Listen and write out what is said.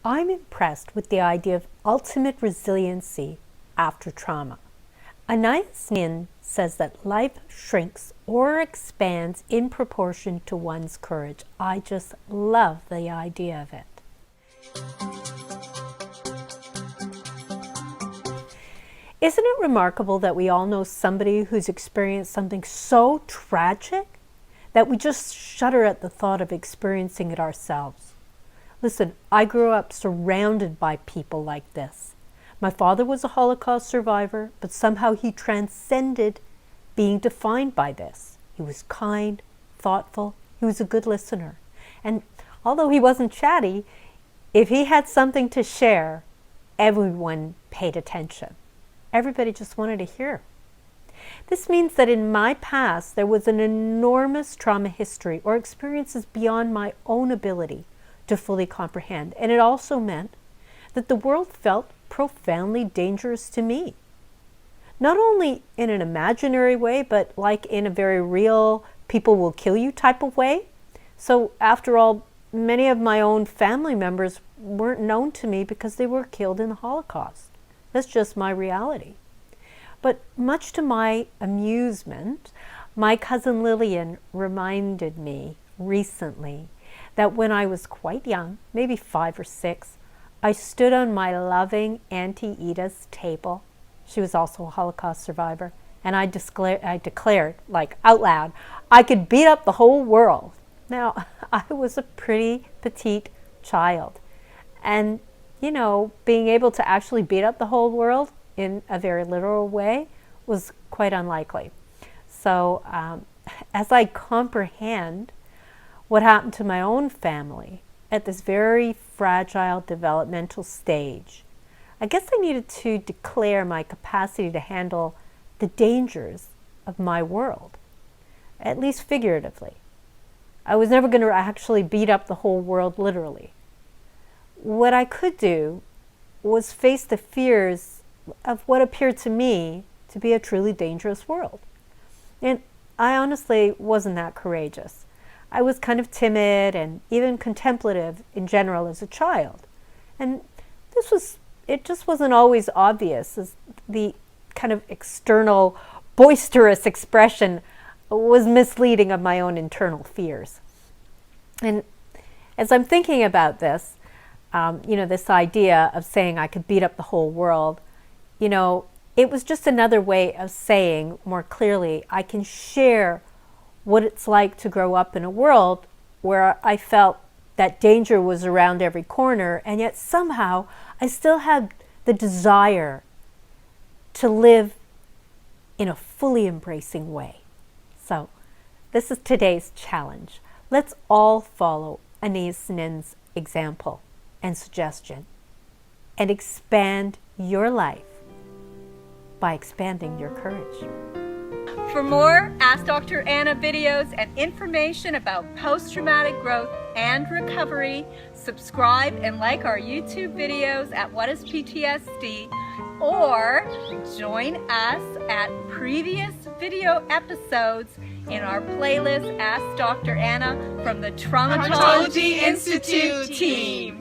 I'm impressed with the idea of ultimate resiliency after trauma. Anais Nin says that life shrinks or expands in proportion to one's courage. I just love the idea of it. Isn't it remarkable that we all know somebody who's experienced something so tragic that we just shudder at the thought of experiencing it ourselves? Listen, I grew up surrounded by people like this. My father was a Holocaust survivor, but somehow he transcended being defined by this. He was kind, thoughtful, he was a good listener. And although he wasn't chatty, if he had something to share, everyone paid attention. Everybody just wanted to hear. This means that in my past, there was an enormous trauma history or experiences beyond my own ability to fully comprehend. And it also meant that the world felt profoundly dangerous to me. Not only in an imaginary way, but like in a very real, people will kill you type of way. So after all, many of my own family members weren't known to me because they were killed in the Holocaust. That's just my reality. But much to my amusement, my cousin Lillian reminded me recently that when I was quite young, maybe 5 or 6, I stood on my loving Auntie Edith's table. She was also a Holocaust survivor. And I declared, like out loud, I could beat up the whole world. Now, I was a pretty petite child. And you know, being able to actually beat up the whole world in a very literal way was quite unlikely. So as I comprehend what happened to my own family at this very fragile developmental stage, I guess I needed to declare my capacity to handle the dangers of my world, at least figuratively. I was never going to actually beat up the whole world literally. What I could do was face the fears of what appeared to me to be a truly dangerous world. And I honestly wasn't that courageous. I was kind of timid and even contemplative in general as a child. And it just wasn't always obvious, as the kind of external boisterous expression was misleading of my own internal fears. And as I'm thinking about this, this idea of saying I could beat up the whole world, it was just another way of saying more clearly, I can share what it's like to grow up in a world where I felt that danger was around every corner, and yet somehow I still had the desire to live in a fully embracing way. So this is today's challenge. Let's all follow Anais Nin's example and suggestion and expand your life by expanding your courage. For more Ask Dr. Anna videos and information about post-traumatic growth and recovery, subscribe and like our YouTube videos at What is PTSD, or join us at previous video episodes in our playlist Ask Dr. Anna from the Traumatology Institute team.